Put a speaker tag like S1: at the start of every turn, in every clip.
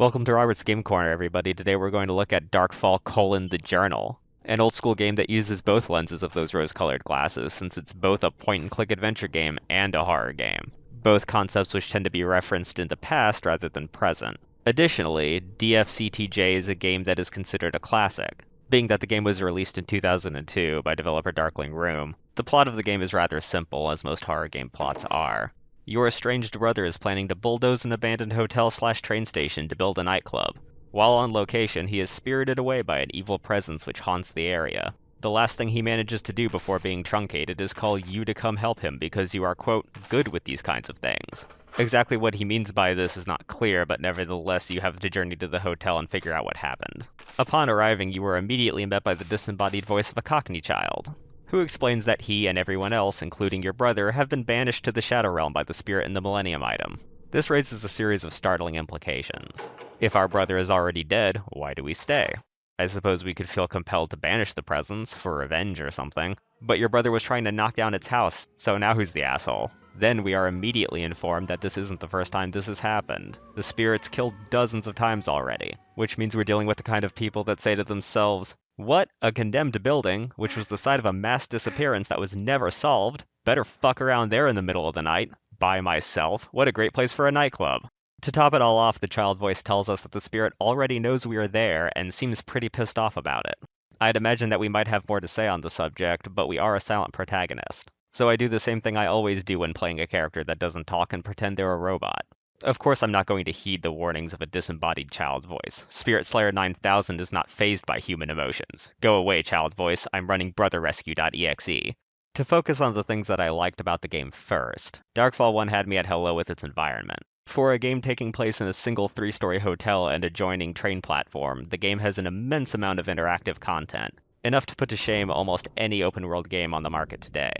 S1: Welcome to Robert's Game Corner, everybody. Today we're going to look at Darkfall: The Journal, an old school game that uses both lenses of those rose-colored glasses, since it's both a point-and-click adventure game and a horror game, both concepts which tend to be referenced in the past rather than present. Additionally, DFCTJ is a game that is considered a classic. Being that the game was released in 2002 by developer Darkling Room, the plot of the game is rather simple, as most horror game plots are. Your estranged brother is planning to bulldoze an abandoned hotel/train station to build a nightclub. While on location, he is spirited away by an evil presence which haunts the area. The last thing he manages to do before being truncated is call you to come help him because you are, quote, good with these kinds of things. Exactly what he means by this is not clear, but nevertheless you have to journey to the hotel and figure out what happened. Upon arriving, you are immediately met by the disembodied voice of a Cockney child, who explains that he and everyone else, including your brother, have been banished to the Shadow Realm by the spirit in the Millennium item. This raises a series of startling implications. If our brother is already dead, why do we stay? I suppose we could feel compelled to banish the presence, for revenge or something, but your brother was trying to knock down its house, so now who's the asshole? Then we are immediately informed that this isn't the first time this has happened. The spirit's killed dozens of times already, which means we're dealing with the kind of people that say to themselves, what? A condemned building, which was the site of a mass disappearance that was never solved? Better fuck around there in the middle of the night. By myself. What a great place for a nightclub. To top it all off, the child voice tells us that the spirit already knows we are there and seems pretty pissed off about it. I'd imagine that we might have more to say on the subject, but we are a silent protagonist. So I do the same thing I always do when playing a character that doesn't talk and pretend they're a robot. Of course, I'm not going to heed the warnings of a disembodied child voice. Spirit Slayer 9000 is not fazed by human emotions. Go away, child voice. I'm running brotherrescue.exe. To focus on the things that I liked about the game first, Darkfall 1 had me at hello with its environment. For a game taking place in a single 3-story hotel and adjoining train platform, the game has an immense amount of interactive content, enough to put to shame almost any open-world game on the market today.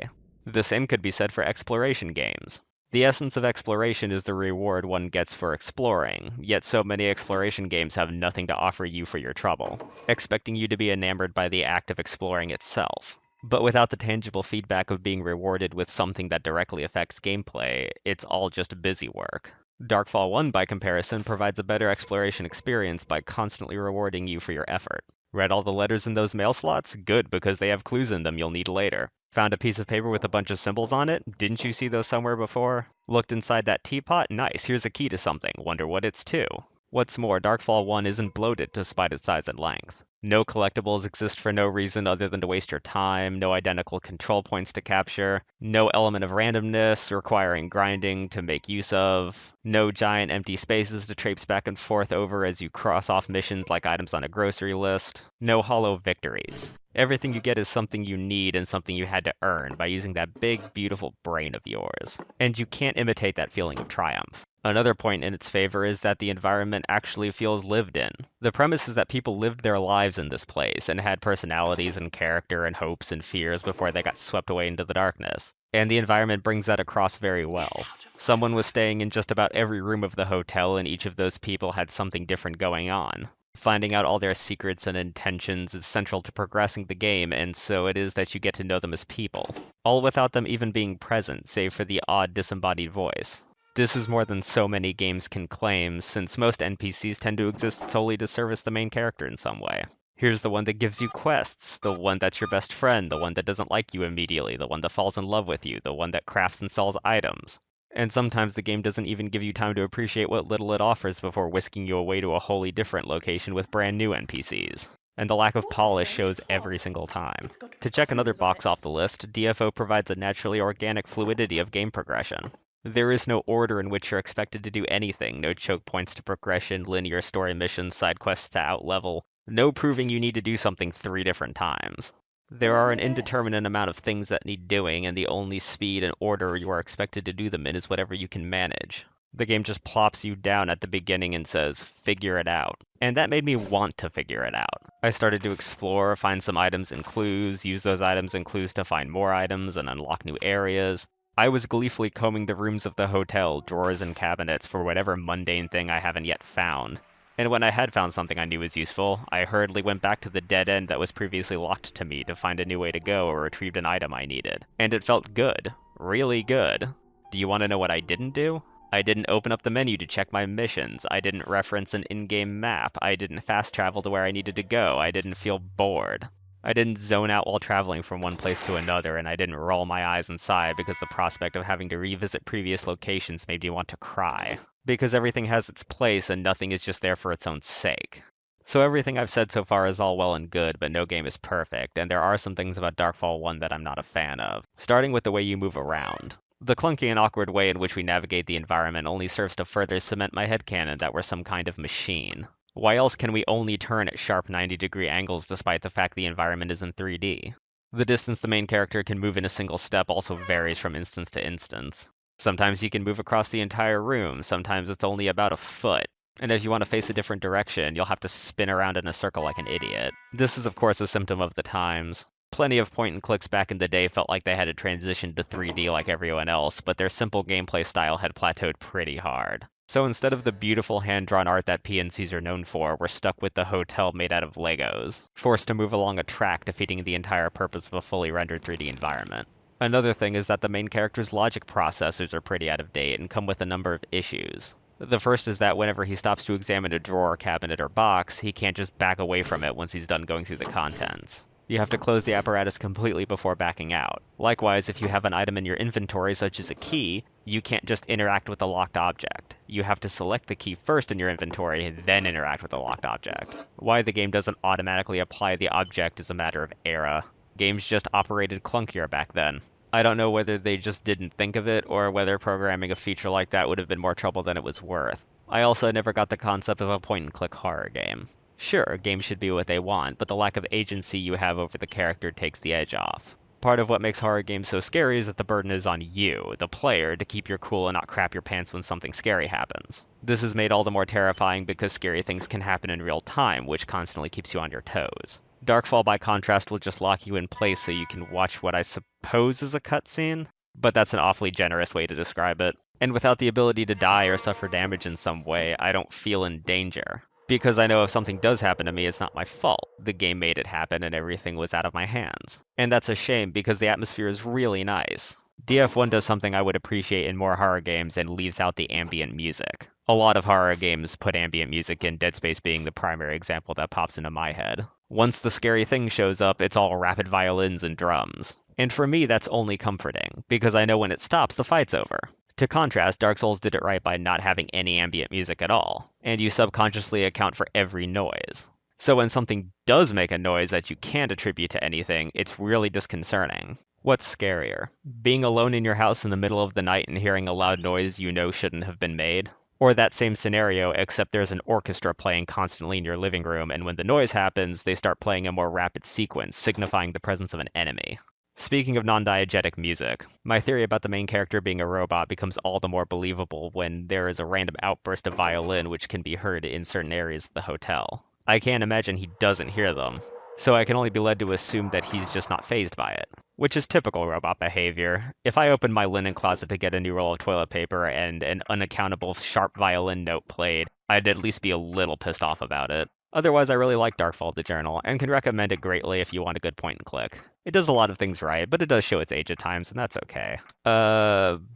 S1: The same could be said for exploration games. The essence of exploration is the reward one gets for exploring, yet so many exploration games have nothing to offer you for your trouble, expecting you to be enamored by the act of exploring itself. But without the tangible feedback of being rewarded with something that directly affects gameplay, it's all just busy work. Darkfall 1, by comparison, provides a better exploration experience by constantly rewarding you for your effort. Read all the letters in those mail slots? Good, because they have clues in them you'll need later. Found a piece of paper with a bunch of symbols on it? Didn't you see those somewhere before? Looked inside that teapot? Nice, here's a key to something. Wonder what it's to. What's more, Darkfall 1 isn't bloated despite its size and length. No collectibles exist for no reason other than to waste your time, no identical control points to capture, no element of randomness requiring grinding to make use of, no giant empty spaces to traipse back and forth over as you cross off missions like items on a grocery list, no hollow victories. Everything you get is something you need and something you had to earn by using that big, beautiful brain of yours. And you can't imitate that feeling of triumph. Another point in its favor is that the environment actually feels lived in. The premise is that people lived their lives in this place and had personalities and character and hopes and fears before they got swept away into the darkness. And the environment brings that across very well. Someone was staying in just about every room of the hotel, and each of those people had something different going on. Finding out all their secrets and intentions is central to progressing the game, and so it is that you get to know them as people. All without them even being present, save for the odd disembodied voice. This is more than so many games can claim, since most NPCs tend to exist solely to service the main character in some way. Here's the one that gives you quests, the one that's your best friend, the one that doesn't like you immediately, the one that falls in love with you, the one that crafts and sells items. And sometimes the game doesn't even give you time to appreciate what little it offers before whisking you away to a wholly different location with brand new NPCs. And the lack of polish shows every single time. To check another box off the list, DFO provides a naturally organic fluidity of game progression. There is no order in which you're expected to do anything, no choke points to progression, linear story missions, side quests to outlevel, no proving you need to do something 3 different times. There are an indeterminate amount of things that need doing, and the only speed and order you are expected to do them in is whatever you can manage. The game just plops you down at the beginning and says, figure it out. And that made me want to figure it out. I started to explore, find some items and clues, use those items and clues to find more items and unlock new areas. I was gleefully combing the rooms of the hotel, drawers and cabinets, for whatever mundane thing I haven't yet found. And when I had found something I knew was useful, I hurriedly went back to the dead end that was previously locked to me to find a new way to go or retrieved an item I needed. And it felt good. Really good. Do you want to know what I didn't do? I didn't open up the menu to check my missions. I didn't reference an in-game map. I didn't fast travel to where I needed to go. I didn't feel bored. I didn't zone out while traveling from one place to another, and I didn't roll my eyes and sigh because the prospect of having to revisit previous locations made me want to cry. Because everything has its place and nothing is just there for its own sake. So everything I've said so far is all well and good, but no game is perfect, and there are some things about Darkfall 1 that I'm not a fan of, starting with the way you move around. The clunky and awkward way in which we navigate the environment only serves to further cement my headcanon that we're some kind of machine. Why else can we only turn at sharp 90-degree angles despite the fact the environment is in 3D? The distance the main character can move in a single step also varies from instance to instance. Sometimes you can move across the entire room, sometimes it's only about a foot. And if you want to face a different direction, you'll have to spin around in a circle like an idiot. This is of course a symptom of the times. Plenty of point and clicks back in the day felt like they had to transition to 3D like everyone else, but their simple gameplay style had plateaued pretty hard. So instead of the beautiful hand-drawn art that PNCs are known for, we're stuck with the hotel made out of Legos, forced to move along a track defeating the entire purpose of a fully rendered 3D environment. Another thing is that the main character's logic processors are pretty out of date and come with a number of issues. The first is that whenever he stops to examine a drawer, cabinet, or box, he can't just back away from it once he's done going through the contents. You have to close the apparatus completely before backing out. Likewise, if you have an item in your inventory such as a key, you can't just interact with the locked object. You have to select the key first in your inventory, then interact with the locked object. Why the game doesn't automatically apply the object is a matter of era. Games just operated clunkier back then. I don't know whether they just didn't think of it, or whether programming a feature like that would have been more trouble than it was worth. I also never got the concept of a point-and-click horror game. Sure, games should be what they want, but the lack of agency you have over the character takes the edge off. Part of what makes horror games so scary is that the burden is on you, the player, to keep your cool and not crap your pants when something scary happens. This is made all the more terrifying because scary things can happen in real time, which constantly keeps you on your toes. Darkfall, by contrast, will just lock you in place so you can watch what I suppose is a cutscene, but that's an awfully generous way to describe it. And without the ability to die or suffer damage in some way, I don't feel in danger. Because I know if something does happen to me, it's not my fault. The game made it happen and everything was out of my hands. And that's a shame because the atmosphere is really nice. DF1 does something I would appreciate in more horror games and leaves out the ambient music. A lot of horror games put ambient music in, Dead Space being the primary example that pops into my head. Once the scary thing shows up, it's all rapid violins and drums. And for me, that's only comforting, because I know when it stops, the fight's over. To contrast, Dark Souls did it right by not having any ambient music at all, and you subconsciously account for every noise. So when something does make a noise that you can't attribute to anything, it's really disconcerting. What's scarier? Being alone in your house in the middle of the night and hearing a loud noise you know shouldn't have been made? Or that same scenario, except there's an orchestra playing constantly in your living room, and when the noise happens, they start playing a more rapid sequence, signifying the presence of an enemy. Speaking of non-diegetic music, my theory about the main character being a robot becomes all the more believable when there is a random outburst of violin which can be heard in certain areas of the hotel. I can't imagine he doesn't hear them, so I can only be led to assume that he's just not fazed by it, which is typical robot behavior. If I opened my linen closet to get a new roll of toilet paper and an unaccountable sharp violin note played, I'd at least be a little pissed off about it. Otherwise, I really like Darkfall the Journal, and can recommend it greatly if you want a good point and click. It does a lot of things right, but it does show its age at times, and that's okay.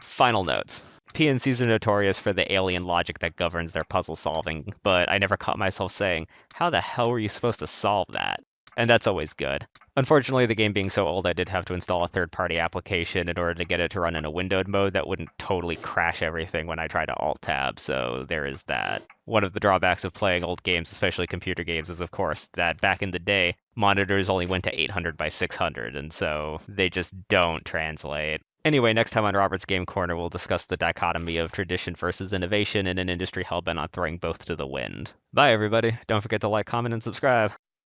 S1: Final notes. PNCs are notorious for the alien logic that governs their puzzle solving, but I never caught myself saying, how the hell were you supposed to solve that? And that's always good. Unfortunately, the game being so old, I did have to install a third-party application in order to get it to run in a windowed mode that wouldn't totally crash everything when I tried to alt-tab, so there is that. One of the drawbacks of playing old games, especially computer games, is of course that back in the day, monitors only went to 800 by 600, and so they just don't translate. Anyway, next time on Robert's Game Corner, we'll discuss the dichotomy of tradition versus innovation in an industry hell-bent on throwing both to the wind. Bye, everybody. Don't forget to like, comment, and subscribe.